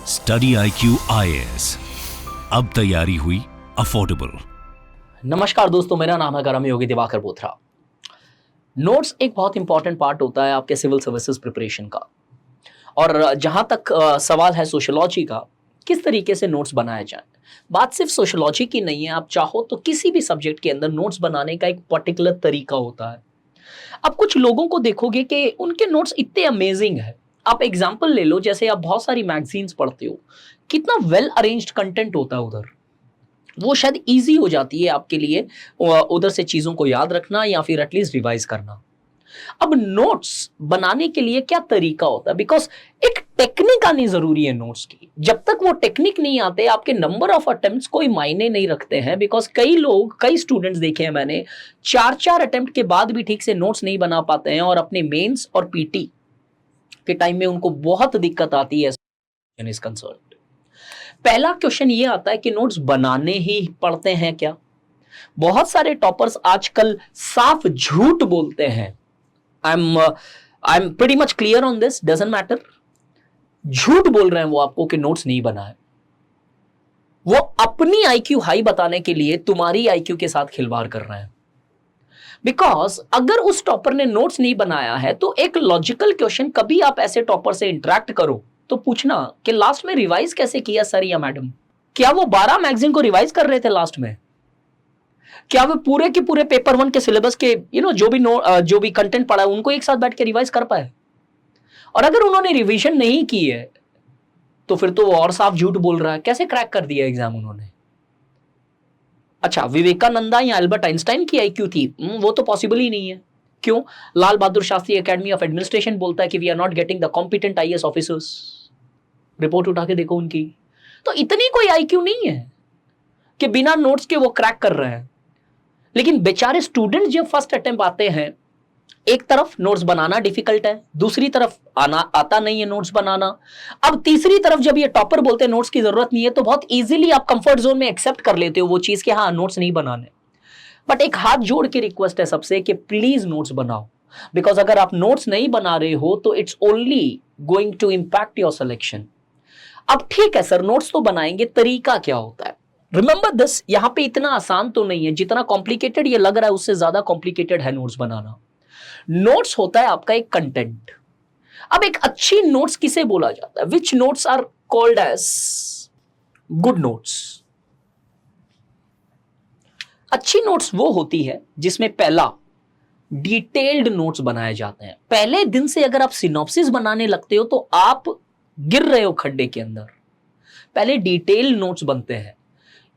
Study IQ IAS, अब तैयारी हुई अफोर्डेबल। नमस्कार दोस्तों, मेरा नाम है गरम योगी दिवाकर बोथरा। नोट्स एक बहुत इंपॉर्टेंट पार्ट होता है आपके सिविल सर्विसेज प्रिपरेशन का। और जहां तक सवाल है सोशियोलॉजी का, किस तरीके से नोट्स बनाए जाएं। बात सिर्फ सोशियोलॉजी की नहीं है, आप चाहो तो किसी भी सब्जेक्ट के अंदर नोट्स बनाने का एक पर्टिकुलर तरीका होता है। अब कुछ लोगों को देखोगे कि उनके नोट्स इतने अमेजिंग है। आप एग्जाम्पल ले लो, जैसे आप बहुत सारी मैगजीन्स पढ़ते हो, कितना वेल अरेंज्ड कंटेंट होता है उधर, वो शायद इजी हो जाती है आपके लिए उधर से चीजों को याद रखना या फिर एटलीस्ट रिवाइज करना। अब नोट्स बनाने के लिए क्या तरीका होता है, बिकॉज एक टेक्निक आनी जरूरी है नोट्स की। जब तक वो टेक्निक नहीं आते, आपके नंबर ऑफ अटेम्प्ट्स कोई मायने नहीं रखते हैं। बिकॉज कई स्टूडेंट्स देखे हैं मैंने, 4 अटेम्प्ट के बाद भी ठीक से नोट्स नहीं बना पाते हैं और अपने मेंस और पीटी के टाइम में उनको बहुत दिक्कत आती है इस कंसर्न। पहला क्वेश्चन ये आता है कि नोट्स बनाने ही पड़ते हैं क्या। बहुत सारे टॉपर्स आजकल साफ झूठ बोलते हैं। I am pretty much clear on this, doesn't matter. झूठ बोल रहे हैं वो आपको कि नोट्स नहीं बनाए। वो अपनी IQ हाई बताने के लिए तुम्हारी IQ के साथ खिलवाड़ कर रहे हैं। बिकॉज अगर उस टॉपर ने नोट्स नहीं बनाया है तो एक लॉजिकल क्वेश्चन, कभी आप ऐसे टॉपर से इंटरेक्ट करो तो पूछना कि लास्ट में रिवाइज कैसे किया सर या मैडम। क्या वो 12 मैगजीन को रिवाइज कर रहे थे लास्ट में? क्या वो पूरे के पूरे पेपर 1 के सिलेबस के जो भी कंटेंट पढ़ा है उनको एक साथ बैठ के रिवाइज कर पाए? और अगर उन्होंने रिवीजन नहीं की है तो फिर तो वो और साफ झूठ बोल रहा है। कैसे क्रैक कर दिया एग्जाम उन्होंने? अच्छा, विवेकानंदा या अल्बर्ट आइंस्टाइन की IQ थी? वो तो पॉसिबल ही नहीं है। क्यों? Lal Bahadur Shastri academy of administration बोलता है कि we are not getting the competent IAS officers. Report उठा के देखो उनकी। तो इतनी कोई IQ नहीं है कि बिना नोट्स के वो क्रैक कर रहे हैं। लेकिन बेचारे स्टूडेंट जब फर्स्ट अटेम्प्ट आते हैं, एक तरफ नोट्स बनाना डिफिकल्ट है, दूसरी तरफ आता नहीं है नोट्स बनाना। अब तीसरी तरफ जब ये टॉपर बोलते हैं नोट्स की जरूरत नहीं है, तो बहुत इजीली आप कंफर्ट जोन में एक्सेप्ट कर लेते हो वो चीज कि हाँ नोट्स नहीं बनाने। बट एक हाथ जोड़ के रिक्वेस्ट है सबसे कि प्लीज नोट्स बनाओ। बिकॉज अगर आप नोट्स नहीं बना रहे हो तो it's only going to impact your selection. अब ठीक है सर, नोट्स तो बनाएंगे, तरीका क्या होता है? रिमेंबर दिस, यहां पे इतना आसान तो नहीं है। जितना कॉम्प्लिकेटेड ये लग रहा है उससे ज्यादा कॉम्प्लिकेटेड है नोट्स बनाना। नोट्स होता है आपका एक कंटेंट। अब एक अच्छी नोट्स किसे बोला जाता है? Which notes are called as good notes? अच्छी नोट्स वो होती है जिसमें पहला डिटेल्ड नोट्स बनाए जाते हैं। पहले दिन से अगर आप सिनॉप्सिस बनाने लगते हो तो आप गिर रहे हो खड्डे के अंदर। पहले डिटेल्ड नोट्स बनते हैं।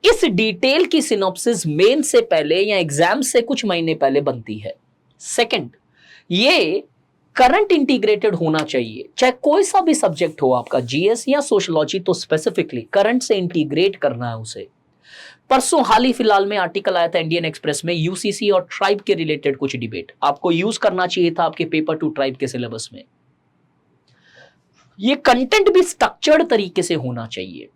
इस डिटेल की सिनॉप्सिस मेन से पहले या एग्जाम से कुछ महीने पहले बनती है। सेकंड, ये करंट इंटीग्रेटेड होना चाहिए। चाहे कोई सा भी सब्जेक्ट हो आपका, GS या सोशियोलॉजी, तो स्पेसिफिकली करंट से इंटीग्रेट करना है उसे। परसों हाल ही फिलहाल में आर्टिकल आया था इंडियन एक्सप्रेस में, UCC और ट्राइब के रिलेटेड कुछ डिबेट आपको यूज करना चाहिए था आपके पेपर 2 ट्राइब के सिलेबस में। ये कंटेंट भी स्ट्रक्चर्ड तरीके से होना चाहिए।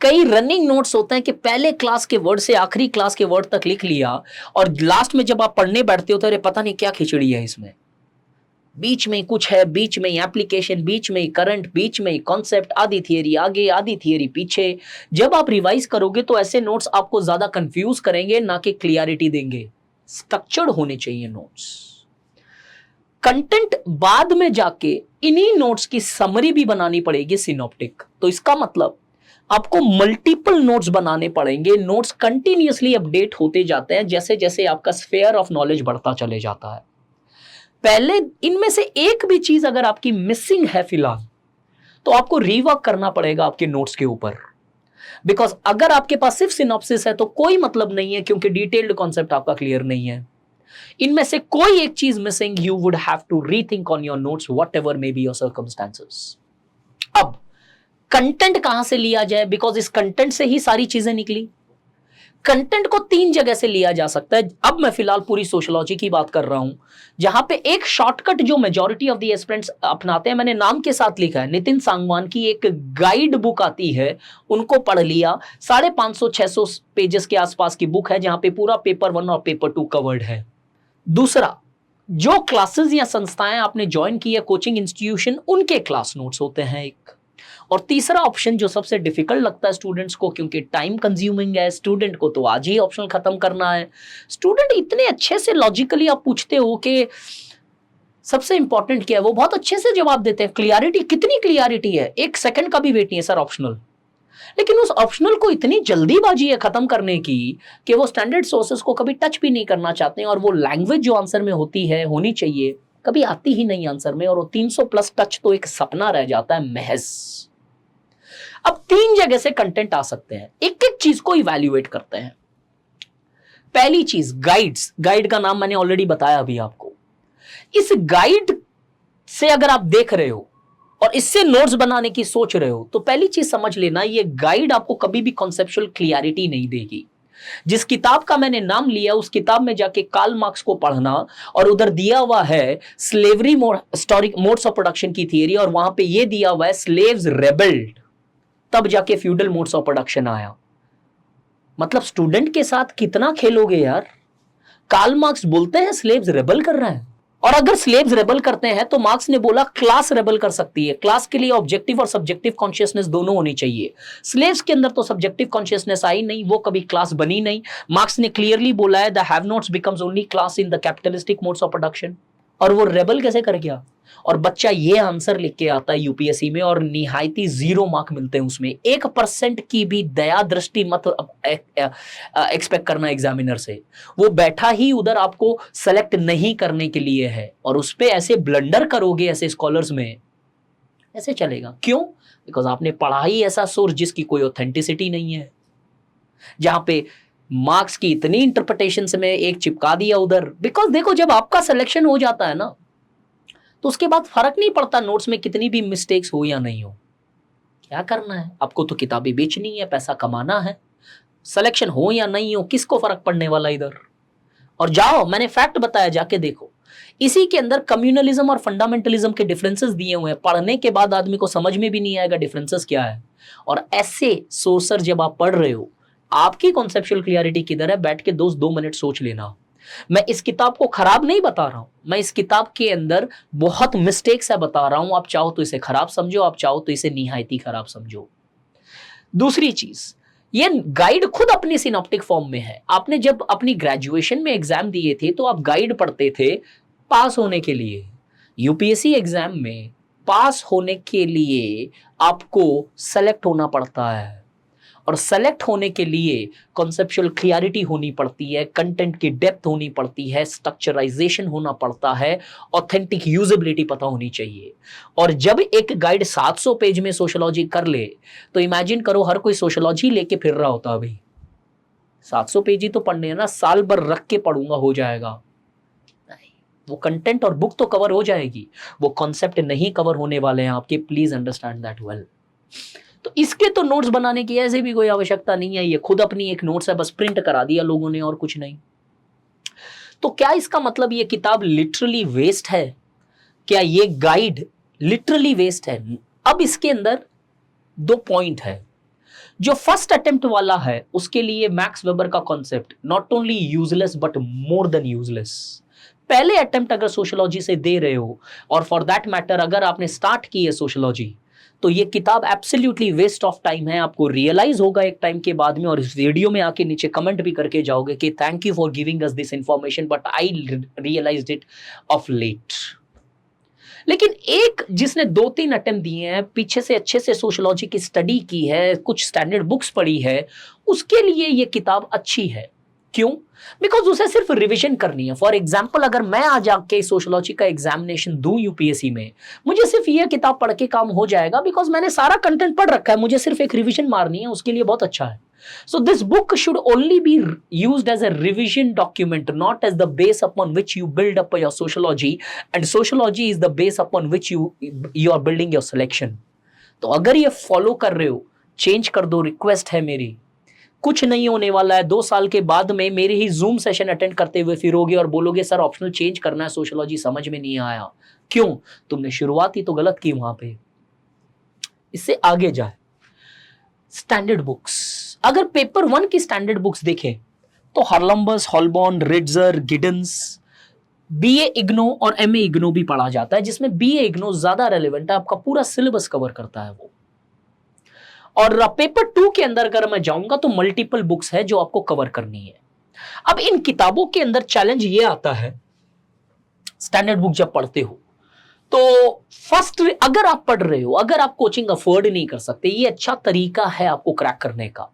कई रनिंग नोट्स होते हैं कि पहले क्लास के वर्ड से आखिरी क्लास के वर्ड तक लिख लिया और लास्ट में जब आप पढ़ने बैठते हो तो अरे पता नहीं क्या खिचड़ी है इसमें। बीच में कुछ है, बीच में एप्लीकेशन, बीच में करंट, बीच में कॉन्सेप्ट, आधी थियरी आगे आधी थियरी पीछे। जब आप रिवाइज करोगे तो ऐसे नोट्स आपको ज्यादा कंफ्यूज करेंगे, ना कि क्लियरिटी देंगे। स्ट्रक्चर्ड होने चाहिए नोट्स। कंटेंट बाद में जाके इन्हीं नोट्स की समरी भी बनानी पड़ेगी, सिनॉप्टिक। तो इसका मतलब आपको मल्टीपल नोट्स बनाने पड़ेंगे। नोट्स कंटिन्यूअसली अपडेट होते जाते हैं जैसे जैसे आपका स्फीयर ऑफ नॉलेज बढ़ता चले जाता है। पहले इनमें से एक भी चीज अगर आपकी मिसिंग है फिलहाल, तो आपको रीवर्क करना पड़ेगा आपके नोट्स के ऊपर। बिकॉज अगर आपके पास सिर्फ सिनॉप्सिस है तो कोई मतलब नहीं है, क्योंकि डिटेल्ड कॉन्सेप्ट आपका क्लियर नहीं है। इनमें से कोई एक चीज missing, you would have to rethink on your notes whatever may be your circumstances. अब कंटेंट कहां से लिया जाए? बिकॉज इस कंटेंट से ही सारी चीजें निकली। कंटेंट को 3 जगह से लिया जा सकता है। अब मैं फिलहाल पूरी सोशियोलॉजी की बात कर रहा हूं, जहां पे एक शॉर्टकट जो मेजॉरिटी ऑफ द एस्पिरेंट्स अपनाते हैं, मैंने नाम के साथ लिखा है, नितिन सांगवान की एक गाइड बुक आती है, उनको पढ़ लिया। 550-600 पेजेस के आसपास की बुक है, जहां पे पूरा पेपर 1 और पेपर 2 कवर्ड है। दूसरा, जो क्लासेस या संस्थाएं आपने ज्वाइन की है, कोचिंग इंस्टीट्यूशन, उनके क्लास नोट्स होते हैं एक। और तीसरा ऑप्शन जो सबसे डिफिकल्ट लगता है स्टूडेंट्स को, क्योंकि टाइम कंज्यूमिंग है, स्टूडेंट को तो आज ही ऑप्शनल खत्म करना है। स्टूडेंट इतने अच्छे से लॉजिकली आप पूछते हो कि सबसे इंपॉर्टेंट क्या है, वो बहुत अच्छे से जवाब देते हैं। क्लियरिटी, कितनी क्लियरिटी है, 1 सेकंड का भी वेट नहीं है सर ऑप्शनल। लेकिन उस ऑप्शनल को इतनी जल्दीबाजी है खत्म करने की कि वो स्टैंडर्ड सोर्सेस को कभी टच भी नहीं करना चाहते हैं, और वो लैंग्वेज जो आंसर में होती है, होनी चाहिए, कभी आती ही नहीं आंसर में, और वो 300 प्लस टच तो एक सपना रह जाता है महज। अब 3 जगह से कंटेंट आ सकते हैं, एक एक चीज को इवैल्यूएट करते हैं। पहली चीज गाइड्स, गाइड का नाम मैंने ऑलरेडी बताया अभी आपको। इस गाइड से अगर आप देख रहे हो और इससे नोट्स बनाने की सोच रहे हो, तो पहली चीज समझ लेना, ये गाइड आपको कभी भी कॉन्सेप्चुअल क्लियरिटी नहीं देगी। जिस किताब का मैंने नाम लिया, उस किताब में जाके कार्ल मार्क्स को पढ़ना, और उधर दिया हुआ है slavery historic modes of production की थियरी, और वहां पे ये दिया हुआ है स्लेव्स रेबेल्ड, तब जाके फ्यूडल मोड्स ऑफ प्रोडक्शन आया। मतलब स्टूडेंट के साथ कितना खेलोगे यार। कार्ल मार्क्स बोलते हैं स्लेव्स रेबल कर रहे हैं, और अगर स्लेव्स रेबल करते हैं तो मार्क्स ने बोला क्लास रेबल कर सकती है। क्लास के लिए ऑब्जेक्टिव और सब्जेक्टिव कॉन्शियसनेस दोनों होनी चाहिए। स्लेव्स के अंदर तो सब्जेक्टिव कॉन्शियसनेस आई नहीं, वो कभी क्लास बनी नहीं। मार्क्स ने क्लियरली बोला है the have nots becomes only class in the capitalistic modes of production. और वो रेबल कैसे कर गया, और बच्चा ये आंसर लिख के आता है यूपीएससी में, और निहायती 0 मार्क मिलते हैं उसमें। 1% की भी दया दृष्टि मत एक्सपेक्ट करना एग्जामिनर से। वो बैठा ही उधर आपको सेलेक्ट नहीं करने के लिए है, और उस पे ऐसे ब्लंडर करोगे ऐसे स्कॉलर्स में, ऐसे चलेगा। क्यों? बिकॉज आपने पढ़ा ही ऐसा सोर्स जिसकी कोई ऑथेंटिसिटी नहीं है, जहां पे मार्क्स की इतनी इंटरप्रिटेशन से मैं एक चिपका दिया उधर। बिकॉज देखो, जब आपका सिलेक्शन हो जाता है ना, तो उसके बाद फर्क नहीं पड़ता नोट्स में कितनी भी मिस्टेक्स हो या नहीं हो। क्या करना है आपको, तो किताबें बेचनी है, पैसा कमाना है। सिलेक्शन हो या नहीं हो, किसको फर्क पड़ने वाला इधर। और जाओ, मैंने फैक्ट बताया, जाके देखो। इसी के अंदर कम्युनलिज्म और फंडामेंटलिज्म के डिफरेंसेस दिए हुए हैं। पढ़ने के बाद आदमी को समझ में भी नहीं आएगा डिफरेंसेस क्या है। और ऐसे सोर्सर जब आप पढ़ रहे हो, आपकी कॉन्सेप्चुअल क्लियरिटी किधर है, बैठ के 2 मिनट सोच लेना। मैं इस किताब को खराब नहीं बता रहा हूं, मैं इस किताब के अंदर बहुत मिस्टेक्स है बता रहा हूं। आप चाहो तो इसे खराब समझो, आप चाहो तो इसे निहायती खराब समझो। दूसरी चीज, ये गाइड खुद अपनी सिनॉप्टिक फॉर्म में है। आपने जब अपनी ग्रेजुएशन में एग्जाम दिए थे तो आप गाइड पढ़ते थे पास होने के लिए। यूपीएससी एग्जाम में पास होने के लिए आपको सेलेक्ट होना पड़ता है, और सेलेक्ट होने के लिए कॉन्सेप्चुअल क्लियरिटी होनी पड़ती है, कंटेंट की डेप्थ होनी पड़ती है, स्ट्रक्चराइजेशन होना पड़ता है, ऑथेंटिक यूजेबिलिटी पता होनी चाहिए। और जब एक गाइड 700 पेज में सोशियोलॉजी कर ले, तो इमेजिन करो हर कोई सोशियोलॉजी लेके फिर रहा होता। अभी 700 पेज ही तो पढ़ने हैं ना, साल भर रख के पढ़ूंगा हो जाएगा? नहीं, वो कंटेंट और बुक तो कवर हो जाएगी, वो कॉन्सेप्ट नहीं कवर होने वाले हैं आपके। Please understand that well. तो इसके तो नोट्स बनाने की ऐसे भी कोई आवश्यकता नहीं है, ये खुद अपनी एक नोट्स है, बस प्रिंट करा दिया लोगों ने और कुछ नहीं। तो क्या इसका मतलब ये किताब लिटरली वेस्ट है? क्या ये गाइड लिटरली वेस्ट है? अब इसके अंदर 2 पॉइंट है। जो फर्स्ट अटेम्प्ट वाला है उसके लिए मैक्स वेबर का concept not only useless but more than useless. पहले अटेम्प्ट अगर सोशियोलॉजी से दे रहे हो, और फॉर दैट मैटर अगर आपने स्टार्ट की है सोशियोलॉजी, तो ये किताब एब्सोल्युटली वेस्ट ऑफ टाइम है। आपको रियलाइज होगा एक टाइम के बाद में, और इस वीडियो में आके नीचे कमेंट भी करके जाओगे कि thank you for giving us this information but I realised it of late. लेकिन एक जिसने 2-3 अटेम्प्ट दिए हैं, पीछे से अच्छे से सोशियोलॉजी की स्टडी की है, कुछ स्टैंडर्ड बुक्स पढ़ी है, उसके लिए ये किताब अच्छी है। क्यों? बिकॉज उसे सिर्फ रिवीजन करनी है। फॉर एग्जाम्पल, अगर मैं आज आके सोशियोलॉजी का एग्जामिनेशन दूं यूपीएससी में, मुझे सिर्फ ये किताब पढ़ के काम हो जाएगा, बिकॉज मैंने सारा कंटेंट पढ़ रखा है, मुझे सिर्फ एक रिवीजन मारनी है, उसके लिए बहुत अच्छा है। So this book should only be used as a revision document, not as the base upon which you build up your sociology, and sociology is the base upon which you are building your selection. तो अगर ये follow कर रहे हो, change कर दो, request है मेरी। कुछ नहीं होने वाला है, 2 साल के बाद में मेरे ही जूम सेशन अटेंड करते हुए फिरोगे और बोलोगे सर ऑप्शनल चेंज करना है, सोशियोलॉजी समझ में नहीं आया। क्यों? तुमने शुरुआत ही तो गलत की वहां पे। इससे आगे जाए, स्टैंडर्ड बुक्स। अगर पेपर 1 की स्टैंडर्ड बुक्स देखें तो हॉलम्बस, हॉलबॉर्न, रिट्जर, गिडन्स, बीए इग्नो और एमए इग्नो भी पढ़ा जाता है, जिसमें बीए इग्नो ज्यादा रेलेवेंट है, आपका पूरा सिलेबस कवर करता है वो। और पेपर 2 के अंदर अगर मैं जाऊंगा तो मल्टीपल बुक्स है जो आपको कवर करनी है। अब इन किताबों के अंदर चैलेंज ये आता है, स्टैंडर्ड बुक जब पढ़ते हो तो फर्स्ट, अगर आप पढ़ रहे हो, अगर आप कोचिंग अफोर्ड नहीं कर सकते, ये अच्छा तरीका है आपको क्रैक करने का।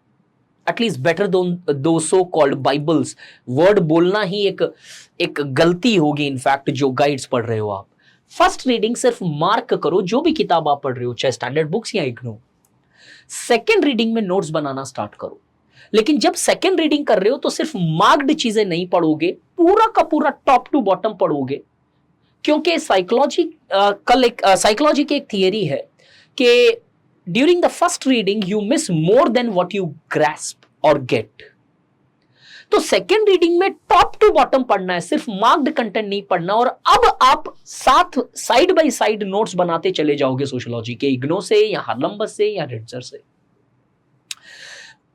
एटलीस्ट बेटर दो सो कॉल्ड बाइबल्स। वर्ड बोलना ही एक गलती होगी इनफैक्ट जो गाइड्स पढ़ रहे हो आप। फर्स्ट रीडिंग सिर्फ मार्क करो जो भी किताब आप पढ़ रहे हो, चाहे स्टैंडर्ड बुक्स या इग्नो। सेकेंड रीडिंग में नोट्स बनाना स्टार्ट करो। लेकिन जब सेकेंड रीडिंग कर रहे हो तो सिर्फ मार्क्ड चीजें नहीं पढ़ोगे, पूरा का पूरा टॉप टू बॉटम पढ़ोगे। क्योंकि साइकोलॉजी की एक थियरी है कि during the first reading you miss more than what you grasp और गेट। तो सेकेंड रीडिंग में टॉप टू बॉटम पढ़ना है, सिर्फ मार्क्ड कंटेंट नहीं पढ़ना। और अब आप साथ साइड बाय साइड नोट्स बनाते चले जाओगे सोशियोलॉजी के, इग्नो से या हार्लम्बस से या रिट्जर से।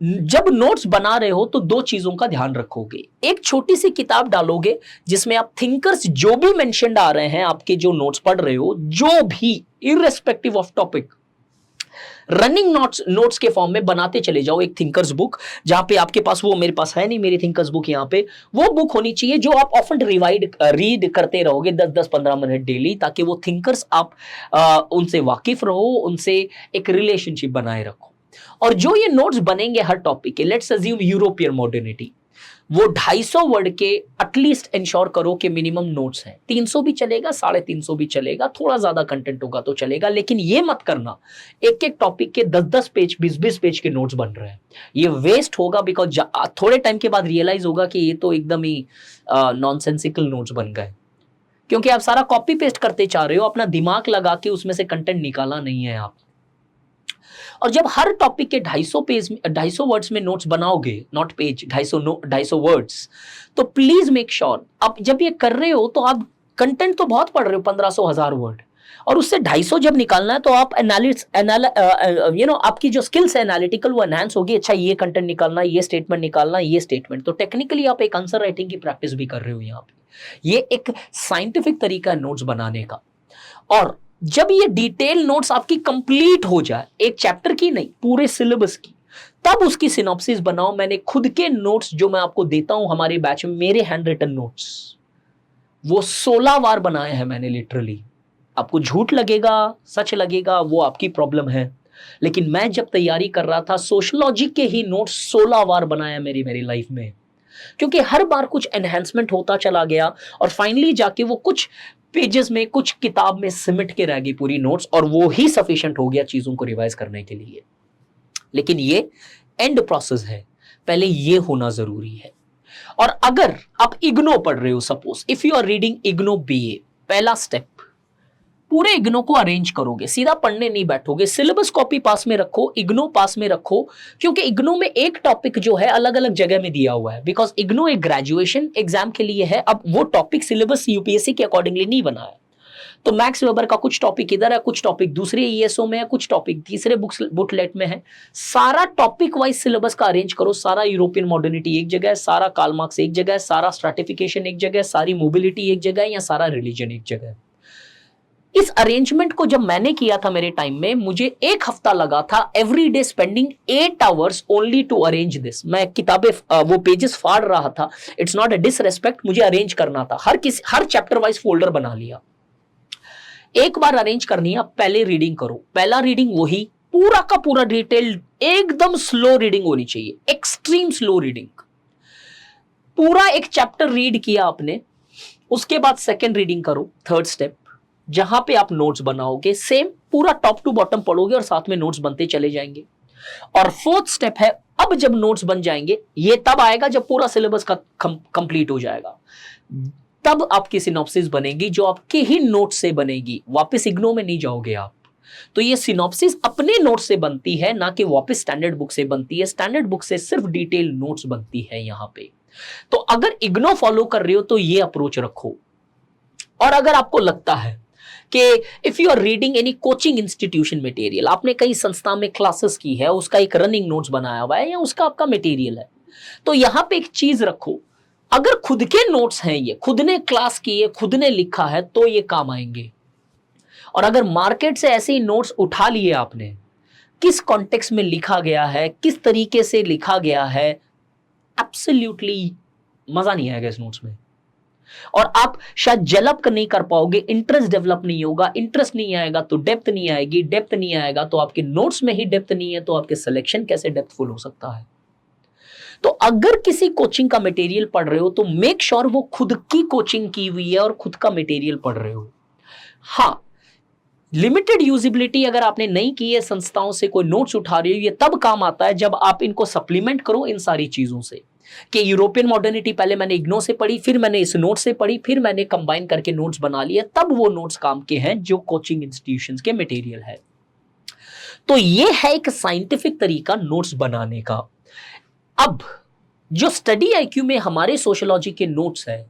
जब नोट्स बना रहे हो तो दो चीजों का ध्यान रखोगे। एक छोटी सी किताब डालोगे जिसमें आप थिंकर्स जो भी मेंशन्ड आ रहे हैं, आपके जो नोट्स पढ़ रहे हो, जो भी irrespective of topic, running notes के फॉर्म में बनाते चले जाओ। एक थिंकर्स बुक जहां पे आपके पास, वो मेरे पास है नहीं मेरी थिंकर्स बुक, यहाँ पे वो बुक होनी चाहिए जो आप ऑफन रीड करते रहोगे 10-10-15 मिनट डेली, ताकि वो थिंकर्स आप उनसे वाकिफ रहो, उनसे एक रिलेशनशिप बनाए रखो। और जो ये नोट्स बनेंगे हर टॉपिक के, लेट्स अज्यूम यूरोपियन मॉडर्निटी, वो 250 वर्ड के एटलीस्ट इंश्योर करो कि मिनिमम नोट्स हैं। 300 भी चलेगा, 350 भी चलेगा, थोड़ा ज्यादा कंटेंट होगा तो चलेगा, लेकिन ये मत करना एक एक टॉपिक के 10-10 पेज 20-20 पेज के नोट्स बन रहे हैं। ये वेस्ट होगा, बिकॉज थोड़े टाइम के बाद रियलाइज होगा कि ये तो एकदम ही नॉनसेंसिकल नोट्स बन गए, क्योंकि आप सारा कॉपी पेस्ट करते चाह रहे हो, अपना दिमाग लगा के उसमें से कंटेंट निकाला नहीं है आप। और जब हर टॉपिक के 250 वर्ड्स में नोट्स बनाओगे, नॉट पेज, 250 वर्ड्स, तो प्लीज मेक श्योर आप जब ये कर रहे हो तो आप कंटेंट तो बहुत पढ़ रहे हो, 1500-1000 वर्ड, और उससे 250 जब निकालना है तो आप आपकी जो स्किल्स है एनालिटिकल, वो एनहांस होगी। अच्छा, ये कंटेंट निकालना, ये स्टेटमेंट निकालना, ये स्टेटमेंट, तो टेक्निकली आप एक आंसर राइटिंग की प्रैक्टिस भी कर रहे हो यहाँ पे। ये एक साइंटिफिक तरीका है नोट्स बनाने का। और जब ये डिटेल नोट्स आपकी कंप्लीट हो जाए, एक चैप्टर की नहीं, पूरे सिलेबस की, तब उसकी सिनॉप्सिस बनाओ। मैंने खुद के नोट्स जो मैं आपको देता हूं हमारे बैच में, मेरे हैंड रिटन नोट्स, वो 16 बार बनाए हैं मैंने लिटरली। आपको झूठ लगेगा, सच लगेगा, वो आपकी प्रॉब्लम है, लेकिन मैं जब तैयारी कर रहा था सोशियोलॉजी के ही नोट्स 16 बार बनाया मेरी लाइफ में, क्योंकि हर बार कुछ एनहेंसमेंट होता चला गया और फाइनली जाके वो कुछ पेजेस में, कुछ किताब में सिमट के रह गई पूरी नोट्स, और वो ही सफिशिएंट हो गया चीजों को रिवाइज करने के लिए। लेकिन ये एंड प्रोसेस है, पहले ये होना जरूरी है। और अगर आप इग्नो पढ़ रहे हो, suppose if you are reading IGNOU BA, पहला स्टेप, पूरे इग्नो को अरेंज करोगे, सीधा पढ़ने नहीं बैठोगे। सिलेबस कॉपी पास में रखो, इग्नो पास में रखो, क्योंकि इग्नो में एक टॉपिक जो है अलग अलग जगह में दिया हुआ है, बिकॉज इग्नो एक ग्रेजुएशन एग्जाम के लिए है। अब वो टॉपिक सिलेबस यूपीएससी के अकॉर्डिंगली नहीं बना है, तो मैक्स वेबर का कुछ टॉपिक इधर है, कुछ टॉपिक दूसरे ईएसओ में है, कुछ टॉपिक तीसरे बुकलेट में है। सारा टॉपिक वाइज सिलेबस का अरेंज करो। सारा यूरोपियन मॉडर्निटी एक जगह है, सारा कार्ल मार्क्स एक जगह है, सारा स्ट्रैटिफिकेशन एक जगह है, सारी मोबिलिटी एक जगह है, या सारा रिलीजन एक जगह है। इस अरेंजमेंट को जब मैंने किया था मेरे टाइम में, मुझे 1 हफ्ता लगा था, every day spending 8 hours only to arrange this. मैं किताबें वो पेजेस फाड़ रहा था, इट्स नॉट अ डिसरेस्पेक्ट, मुझे अरेंज करना था। हर चैप्टर वाइज फोल्डर बना लिया। एक बार अरेंज करनी है, पहले रीडिंग करो। पहला रीडिंग वही पूरा का पूरा डिटेल, एकदम स्लो रीडिंग होनी चाहिए, एक्सट्रीम स्लो रीडिंग। पूरा एक चैप्टर रीड किया आपने, उसके बाद सेकेंड रीडिंग करो, थर्ड स्टेप, जहां पे आप नोट्स बनाओगे। सेम पूरा टॉप टू बॉटम पढ़ोगे और साथ में नोट्स बनते चले जाएंगे। और फोर्थ स्टेप है, अब जब नोट्स बन जाएंगे, ये तब आएगा जब पूरा सिलेबस का कंप्लीट हो जाएगा, तब आपकी सिनॉप्सिस बनेगी, जो आपके ही नोट्स से बनेगी। वापस इग्नो में नहीं जाओगे आप। तो ये सिनॉप्सिस अपने नोट्स से बनती है, ना कि वापस स्टैंडर्ड बुक से बनती है। स्टैंडर्ड बुक से सिर्फ डिटेल नोट्स बनती है यहाँ पे। तो अगर इग्नो फॉलो कर रहे हो तो ये अप्रोच रखो। और अगर आपको लगता है कि if you are reading any coaching institution material, आपने कई संस्था में क्लासेस की है, उसका एक रनिंग नोट्स बनाया हुआ है, या उसका आपका मटेरियल है, तो यहां पे एक चीज रखो, अगर खुद के नोट्स हैं, ये खुद ने क्लास की है, खुद ने लिखा है, तो ये काम आएंगे। और अगर मार्केट से ऐसे ही नोट्स उठा लिए आपने किस कॉन्टेक्स्ट में लिखा गया है, किस तरीके से लिखा गया है, एब्सोल्युटली मजा नहीं आएगा इस नोट्स में। और आप शायद डेवलप नहीं कर पाओगे, इंटरेस्ट डेवलप नहीं होगा, इंटरेस्ट नहीं आएगा तो डेप्थ नहीं आएगी, डेप्थ नहीं आएगा तो आपके नोट्स में ही डेप्थ नहीं है तो आपके सिलेक्शन कैसे डेप्थफुल हो सकता है। तो अगर किसी कोचिंग का मटेरियल पढ़ रहे हो तो मेक श्योर वो खुद की कोचिंग की हुई है और खुद का मटेरियल पढ़ रहे हो। हाँ, लिमिटेड यूजिबिलिटी अगर आपने नहीं की है, संस्थाओं से कोई नोट्स उठा रहे हो, ये तब काम आता है जब आप इनको सप्लीमेंट करो इन सारी चीजों से, कि यूरोपियन मॉडर्निटी पहले मैंने इग्नो से पढ़ी, फिर मैंने इस नोट से पढ़ी, फिर मैंने कंबाइन करके नोट्स बना लिए, तब वो नोट्स काम के हैं जो कोचिंग इंस्टीट्यूशंस के मटेरियल है। तो ये है एक साइंटिफिक तरीका नोट्स बनाने का। अब जो स्टडी आईक्यू में हमारे सोशियोलॉजी के नोट्स है,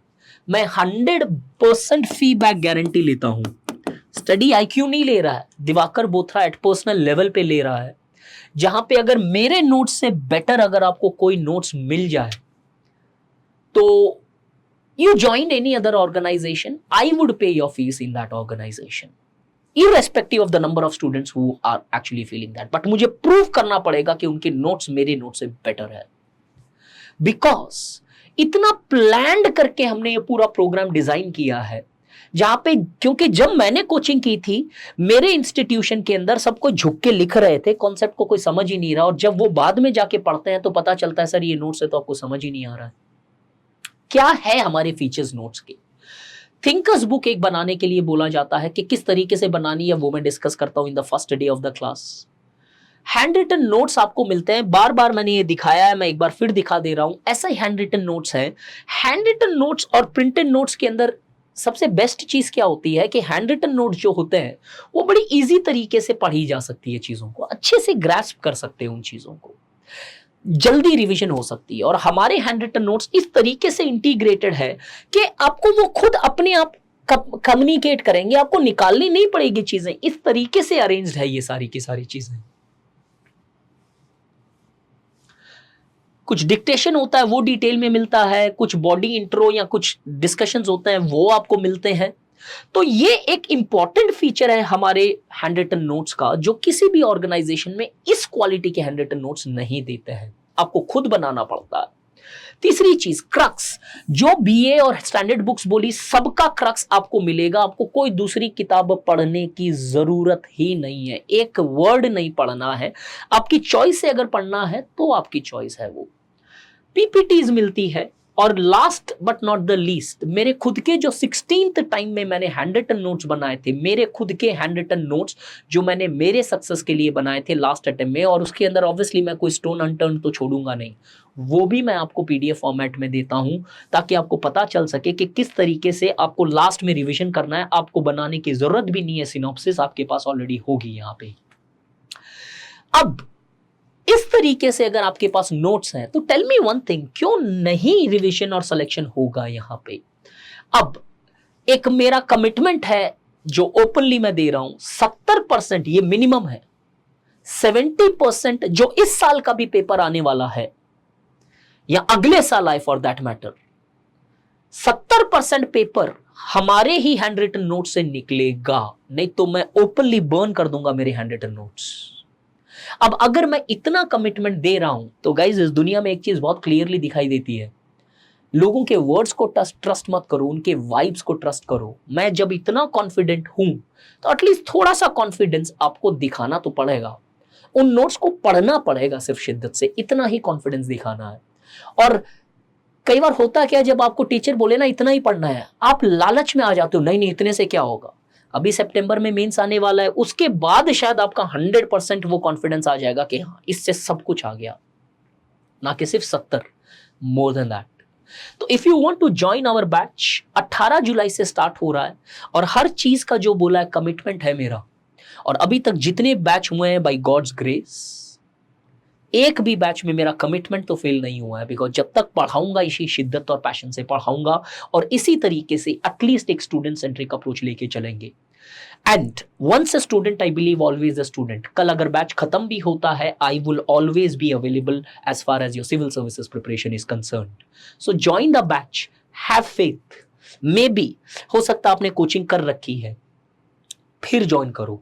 मैं 100% फीडबैक गारंटी लेता हूं। स्टडी आईक्यू नहीं ले रहा है, Diwakar Bothra eight personal level पे ले रहा है, जहां पे अगर मेरे नोट्स से बेटर अगर आपको कोई नोट्स मिल जाए तो you join any other organization, I would pay your fees in that organization irrespective of the number of students who are actually feeling that, but मुझे प्रूव करना पड़ेगा कि उनके नोट्स मेरे नोट्स से बेटर है, बिकॉज इतना प्लान्ड करके हमने ये पूरा प्रोग्राम डिजाइन किया है, जहां पे, क्योंकि जब मैंने कोचिंग की थी मेरे इंस्टीट्यूशन के अंदर सबको झुक के लिख रहे थे, कॉन्सेप्ट को कोई समझ ही नहीं रहा, और जब वो बाद में जाके पढ़ते हैं तो पता चलता है सर ये नोट्स है तो आपको समझ ही नहीं आ रहा है। क्या है हमारे फीचर्स नोट्स के? थिंकर्स बुक एक बनाने के लिए बोला जाता है कि किस तरीके से बनानी है, वो मैं डिस्कस करता हूं in the first day of the class. Hand written notes आपको मिलते हैं, बार बार मैंने ये दिखाया है, मैं एक बार फिर दिखा दे रहा हूं, ऐसा ही हैंड रिटन नोट्स है। हैंड रिटन नोट्स और प्रिंटेड नोट्स के अंदर सबसे बेस्ट चीज क्या होती है कि हैंड रिटन नोट्स जो होते हैं वो बड़ी इजी तरीके से पढ़ी जा सकती है, चीजों को अच्छे से ग्रैस्प कर सकते हैं, उन चीजों को जल्दी रिवीजन हो सकती है। और हमारे हैंड रिटन नोट्स इस तरीके से इंटीग्रेटेड है कि आपको वो खुद अपने आप कम्युनिकेट करेंगे, आपको निकालनी नहीं पड़ेगी चीजें, इस तरीके से अरेंज्ड है ये सारी की सारी चीजें। कुछ डिक्टेशन होता है वो डिटेल में मिलता है, कुछ बॉडी इंट्रो या कुछ डिस्कशंस होते हैं वो आपको मिलते हैं। तो ये एक इंपॉर्टेंट फीचर है हमारे हैंड रिटन नोट्स का, जो किसी भी ऑर्गेनाइजेशन में इस क्वालिटी के हैंड रिटन नोट्स नहीं देते हैं, आपको खुद बनाना पड़ता है। तीसरी चीज, क्रक्स, जो बीए और स्टैंडर्ड बुक्स बोली सबका क्रक्स आपको मिलेगा, आपको कोई दूसरी किताब पढ़ने की जरूरत ही नहीं है, एक वर्ड नहीं पढ़ना है, आपकी चॉइस से अगर पढ़ना है तो आपकी चॉइस है। वो पीपीटीज मिलती है, और last but not the least, मेरे खुद के जो 16th टाइम में मैंने हैंड रिटन नोट्स बनाए थे, मेरे खुद के हैंड रिटन नोट्स जो मैंने मेरे सक्सेस के लिए बनाए थे लास्ट अटेम्प्ट में, और उसके अंदर ऑब्वियसली मैं कोई स्टोन अनटर्न तो छोड़ूंगा नहीं, वो भी मैं आपको पीडीएफ फॉर्मेट में देता हूं, ताकि आपको पता चल सके कि किस तरीके से आपको लास्ट में रिविजन करना है, आपको बनाने की जरूरत भी नहीं है, सिनॉप्सिस आपके पास ऑलरेडी होगी यहां पे। अब इस तरीके से अगर आपके पास नोट्स हैं तो टेल मी वन थिंग, क्यों नहीं रिवीजन और सिलेक्शन होगा यहां पे? अब एक मेरा कमिटमेंट है जो ओपनली मैं दे रहा हूं, 70% ये मिनिमम है, 70% जो इस साल का भी पेपर आने वाला है या अगले साल आए फॉर दैट मैटर, 70% पेपर हमारे ही हैंड रिटन नोट से निकलेगा, नहीं तो मैं ओपनली बर्न कर दूंगा मेरे हैंड रिटन नोट्स। अब अगर मैं इतना कमिटमेंट दे रहा हूं तो गाइज इस दुनिया में एक चीज बहुत क्लियरली दिखाई देती है, लोगों के वर्ड्स को ट्रस्ट मत करो, उनके वाइब्स को ट्रस्ट करो। मैं जब इतना कॉन्फिडेंट हूं तो एटलीस्ट थोड़ा सा कॉन्फिडेंस आपको दिखाना तो पड़ेगा, उन नोट्स को पढ़ना पड़ेगा सिर्फ शिद्दत से, इतना ही कॉन्फिडेंस दिखाना है। और कई बार होता क्या, जब आपको टीचर बोले ना इतना ही पढ़ना है, आप लालच में आ जाते हो, नहीं नहीं इतने से क्या होगा, अभी सितंबर में मेंस आने वाला है, उसके बाद शायद आपका 100% वो कॉन्फिडेंस आ जाएगा कि हाँ इससे सब कुछ आ गया, ना कि सिर्फ 70, मोर देन दैट। तो if you want to join our batch, 18 जुलाई से स्टार्ट हो रहा है, और हर चीज का जो बोला है कमिटमेंट है मेरा, और अभी तक जितने बैच हुए हैं बाय गॉड्स ग्रेस, एक भी बैच में मेरा कमिटमेंट तो फेल नहीं हुआ है, बिकॉज जब तक पढ़ाऊंगा इसी शिद्दत और पैशन से पढ़ाऊंगा, और इसी तरीके से एटलीस्ट एक स्टूडेंट सेंट्रिक अप्रोच लेके चलेंगे। And once a student I believe always a student. कल अगर बैच खत्म भी होता है, I will always be available as far as your civil services preparation is concerned. So join the batch, have faith. Maybe हो सकता आपने coaching कर रखी है, फिर ज्वाइन करो,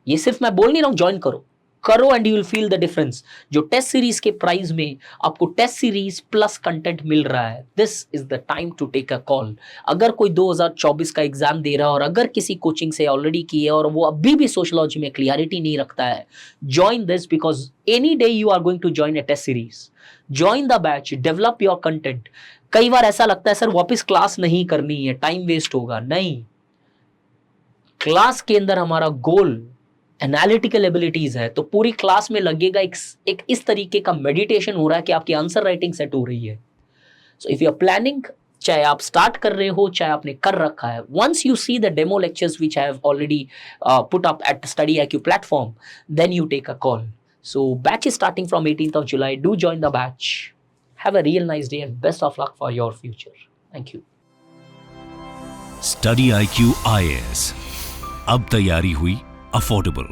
ये सिर्फ मैं बोल नहीं रहा हूं ज्वाइन करो, करो and you will feel the difference. जो टेस्ट सीरीज के प्राइस में आपको टेस्ट सीरीज प्लस कंटेंट मिल रहा है, this is the time to take a call. अगर कोई 2024 का एग्जाम दे रहा है और अगर किसी कोचिंग से ऑलरेडी की है और वो अभी भी सोशियोलॉजी में क्लियरिटी नहीं रखता है, join this, because any day you are going to join a test series. Join the batch, develop your content. कई बार ऐसा लगता है सर वापस क्लास नहीं करनी है, टाइम वेस्ट होगा। नहीं, क्लास के अंदर हमारा गोल एनालिटिकल एबिलिटीज है, तो पूरी क्लास में लगेगा एक इस तरीके का मेडिटेशन हो रहा है कि आपकी आंसर राइटिंग सेट हो रही है। So if you are planning, चाहे आप स्टार्ट कर रहे हो चाहे आपने कर रखा है, once you see the demo lectures which I have already put up at study IQ platform, then you take a call. So batch is starting from 18th of July. Do join the batch. Have a real nice day and best of luck for your future. Thank you. Study IQ IAS, अब तैयारी हुई affordable.